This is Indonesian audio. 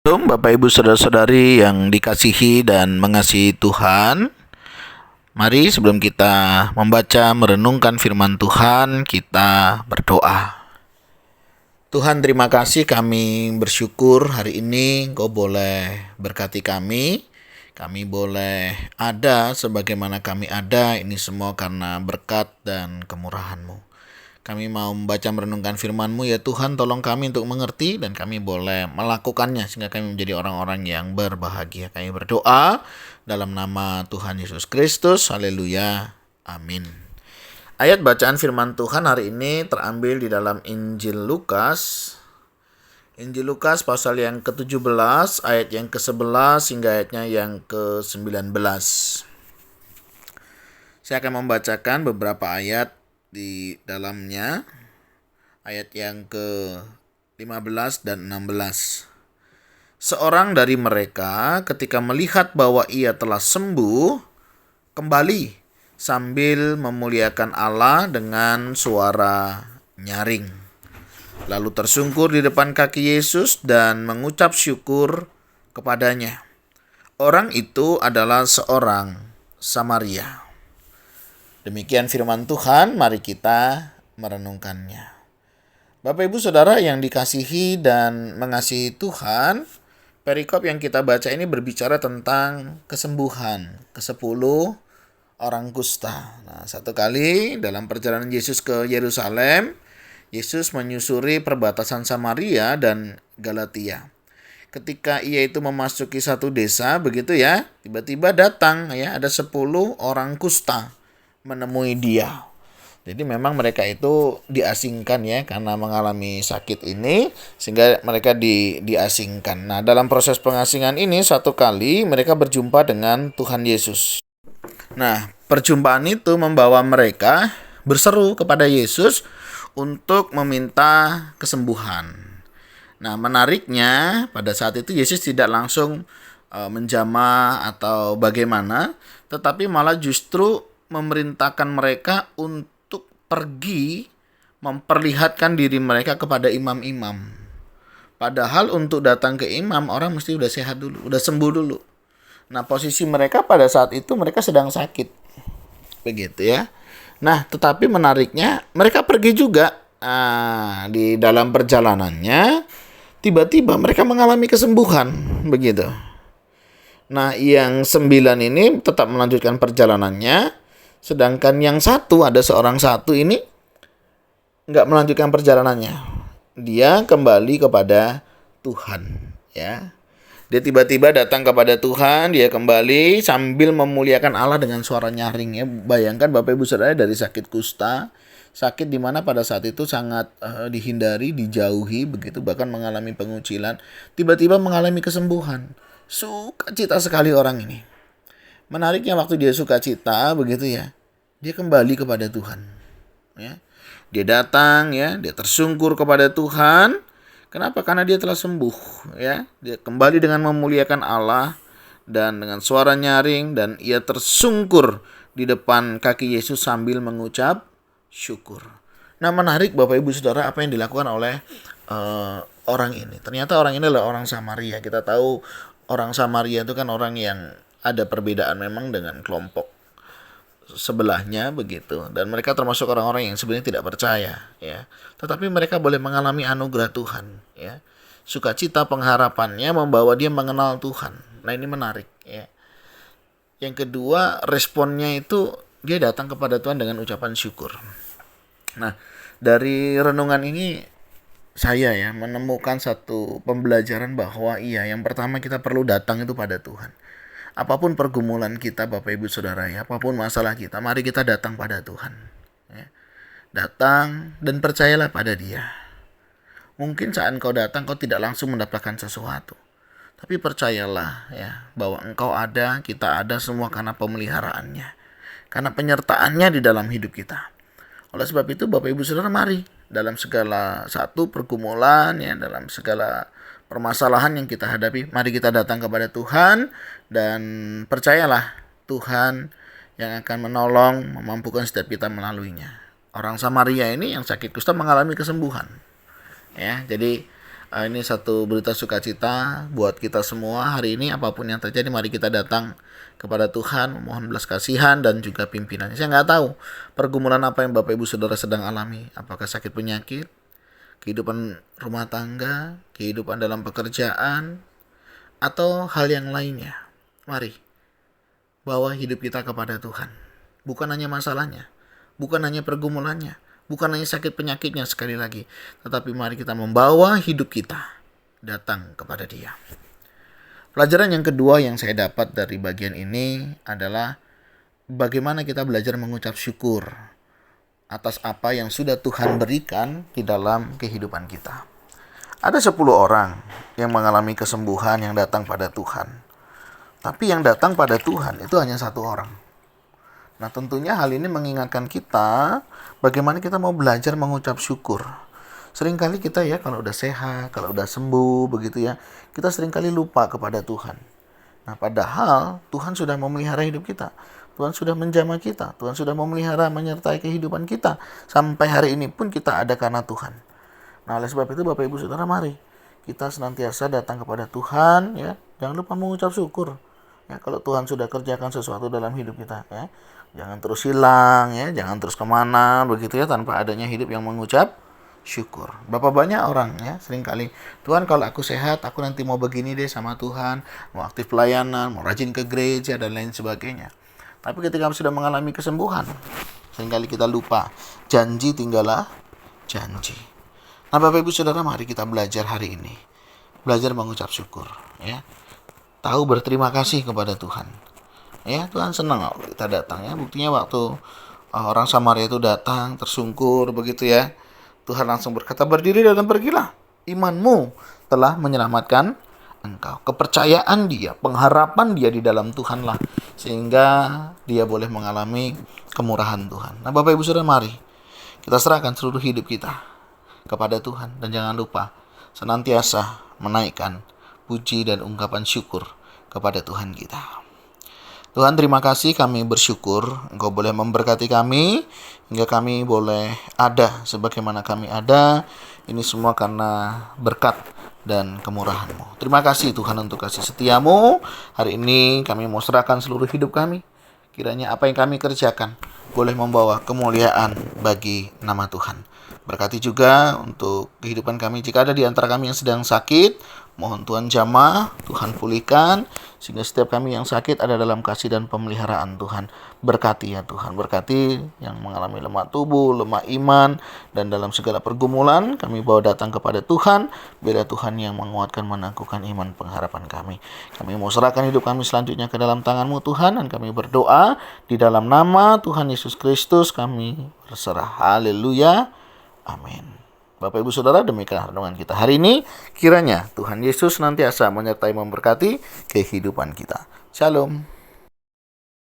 Shalom Bapak Ibu Saudara-saudari yang dikasihi dan mengasihi Tuhan. Mari sebelum kita membaca merenungkan firman Tuhan, kita berdoa. Tuhan, terima kasih, kami bersyukur hari ini Engkau boleh berkati kami. Kami boleh ada sebagaimana kami ada, ini semua karena berkat dan kemurahan-Mu. Kami mau membaca merenungkan firman-Mu, ya Tuhan, tolong kami untuk mengerti dan kami boleh melakukannya sehingga kami menjadi orang-orang yang berbahagia. Kami berdoa dalam nama Tuhan Yesus Kristus. Haleluya. Amin. Ayat bacaan firman Tuhan hari ini terambil di dalam Injil Lukas. Injil Lukas pasal yang ke-17, ayat yang ke-11 hingga ayatnya yang ke-19. Saya akan membacakan beberapa ayat di dalamnya, ayat yang ke-15 dan 16. Seorang dari mereka ketika melihat bahwa ia telah sembuh, kembali sambil memuliakan Allah dengan suara nyaring. Lalu tersungkur di depan kaki Yesus dan mengucap syukur kepadanya. Orang itu adalah seorang Samaria. Demikian firman Tuhan, mari kita merenungkannya. Bapak Ibu Saudara yang dikasihi dan mengasihi Tuhan, perikop yang kita baca ini berbicara tentang kesembuhan ke-10 orang kusta. Nah, satu kali dalam perjalanan Yesus ke Yerusalem, Yesus menyusuri perbatasan Samaria dan Galatia. Ketika ia itu memasuki satu desa, begitu ya, tiba-tiba datang ya ada 10 orang kusta menemui dia. Jadi memang mereka itu diasingkan ya karena mengalami sakit ini sehingga mereka diasingkan. Nah, dalam proses pengasingan ini satu kali mereka berjumpa dengan Tuhan Yesus. Nah, perjumpaan itu membawa mereka berseru kepada Yesus untuk meminta kesembuhan. Nah, menariknya pada saat itu Yesus tidak langsung menjamah atau bagaimana, tetapi malah justru memerintahkan mereka untuk pergi memperlihatkan diri mereka kepada imam-imam. Padahal untuk datang ke imam, orang mesti udah sehat dulu, udah sembuh dulu. Nah, posisi mereka pada saat itu mereka sedang sakit. Begitu ya. Nah, tetapi menariknya mereka pergi juga. Di dalam perjalanannya tiba-tiba mereka mengalami kesembuhan, begitu. Nah, yang 9 ini tetap melanjutkan perjalanannya. Sedangkan yang satu, ada seorang satu ini nggak melanjutkan perjalanannya. Dia kembali kepada Tuhan. Ya, dia tiba-tiba datang kepada Tuhan. Dia kembali sambil memuliakan Allah dengan suara nyaring. Ya, bayangkan Bapak Ibu Saudara, dari sakit kusta, sakit di mana pada saat itu sangat dihindari, dijauhi, begitu bahkan mengalami pengucilan, tiba-tiba mengalami kesembuhan. Sukacita sekali orang ini. Menariknya waktu dia sukacita begitu ya, dia kembali kepada Tuhan. Ya, dia datang ya, dia tersungkur kepada Tuhan. Kenapa? Karena dia telah sembuh. Ya, dia kembali dengan memuliakan Allah dan dengan suara nyaring dan ia tersungkur di depan kaki Yesus sambil mengucap syukur. Nah, menarik Bapak Ibu Saudara apa yang dilakukan oleh orang ini. Ternyata orang ini adalah orang Samaria. Kita tahu orang Samaria itu kan orang yang ada perbedaan memang dengan kelompok sebelahnya begitu, dan mereka termasuk orang-orang yang sebenarnya tidak percaya ya, tetapi mereka boleh mengalami anugerah Tuhan ya. Sukacita pengharapannya membawa dia mengenal Tuhan. Nah, ini menarik ya. Yang kedua, responnya itu dia datang kepada Tuhan dengan ucapan syukur. Nah, dari renungan ini saya ya menemukan satu pembelajaran bahwa yang pertama kita perlu datang itu pada Tuhan. Apapun pergumulan kita Bapak Ibu Saudara ya, apapun masalah kita, mari kita datang pada Tuhan. Ya. Datang dan percayalah pada Dia. Mungkin saat engkau datang kau tidak langsung mendapatkan sesuatu. Tapi percayalah ya bahwa engkau ada, kita ada semua karena pemeliharaannya. Karena penyertaannya di dalam hidup kita. Oleh sebab itu Bapak Ibu Saudara, mari dalam segala satu pergumulan ya, dalam segala permasalahan yang kita hadapi, mari kita datang kepada Tuhan dan percayalah Tuhan yang akan menolong, memampukan setiap kita melaluinya. Orang Samaria ini yang sakit kusta mengalami kesembuhan. Ya, jadi Ini satu berita sukacita buat kita semua hari ini. Apapun yang terjadi, mari kita datang kepada Tuhan, memohon belas kasihan dan juga pimpinannya. Saya nggak tahu pergumulan apa yang Bapak Ibu Saudara sedang alami. Apakah sakit penyakit, kehidupan rumah tangga, kehidupan dalam pekerjaan, atau hal yang lainnya. Mari bawa hidup kita kepada Tuhan. Bukan hanya masalahnya, bukan hanya pergumulannya, bukan hanya sakit penyakitnya sekali lagi, tetapi mari kita membawa hidup kita datang kepada Dia. Pelajaran yang kedua yang saya dapat dari bagian ini adalah bagaimana kita belajar mengucap syukur atas apa yang sudah Tuhan berikan di dalam kehidupan kita. Ada 10 orang yang mengalami kesembuhan yang datang pada Tuhan. Tapi yang datang pada Tuhan itu hanya 1 orang. Nah, tentunya hal ini mengingatkan kita bagaimana kita mau belajar mengucap syukur. Seringkali kita ya kalau udah sehat, kalau udah sembuh begitu ya, kita seringkali lupa kepada Tuhan. Nah, padahal Tuhan sudah memelihara hidup kita. Tuhan sudah menjamah kita. Tuhan sudah memelihara menyertai kehidupan kita. Sampai hari ini pun kita ada karena Tuhan. Nah, oleh sebab itu Bapak Ibu Saudara, mari kita senantiasa datang kepada Tuhan ya. Jangan lupa mengucap syukur. Ya, kalau Tuhan sudah kerjakan sesuatu dalam hidup kita ya. Jangan terus hilang ya, jangan terus kemana begitu ya tanpa adanya hidup yang mengucap syukur. Berapa banyak orang ya seringkali, Tuhan kalau aku sehat, aku nanti mau begini deh sama Tuhan, mau aktif pelayanan, mau rajin ke gereja dan lain sebagainya. Tapi ketika sudah mengalami kesembuhan, seringkali kita lupa, janji tinggallah janji. Nah, Bapak Ibu Saudara, mari kita belajar hari ini. Belajar mengucap syukur ya. Tahu berterima kasih kepada Tuhan. Ya, Tuhan senang kalau kita datang ya. Buktinya waktu orang Samaria itu datang tersungkur begitu ya. Tuhan langsung berkata, berdiri dan pergilah. Imanmu telah menyelamatkan engkau. Kepercayaan dia, pengharapan dia di dalam Tuhanlah. Sehingga dia boleh mengalami kemurahan Tuhan. Nah, Bapak Ibu Saudara, mari kita serahkan seluruh hidup kita kepada Tuhan. Dan jangan lupa senantiasa menaikkan puji dan ungkapan syukur kepada Tuhan kita. Tuhan, terima kasih, kami bersyukur Engkau boleh memberkati kami hingga kami boleh ada sebagaimana kami ada. Ini semua karena berkat dan kemurahan-Mu. Terima kasih Tuhan untuk kasih setia-Mu. Hari ini kami mau serahkan seluruh hidup kami. Kiranya apa yang kami kerjakan boleh membawa kemuliaan bagi nama Tuhan. Berkati juga untuk kehidupan kami. Jika ada di antara kami yang sedang sakit, mohon Tuhan jamah, Tuhan pulihkan, sehingga setiap kami yang sakit ada dalam kasih dan pemeliharaan Tuhan. Berkati ya Tuhan, berkati yang mengalami lemah tubuh, lemah iman, dan dalam segala pergumulan kami bawa datang kepada Tuhan. Biar Tuhan yang menguatkan, menangguhkan iman pengharapan kami. Kami mau serahkan hidup kami selanjutnya ke dalam tangan-Mu Tuhan, dan kami berdoa di dalam nama Tuhan Yesus Kristus kami berserah. Haleluya. Amin. Bapak Ibu Saudara, demikian renungan kita hari ini. Kiranya Tuhan Yesus senantiasa menyertai memberkati kehidupan kita. Shalom.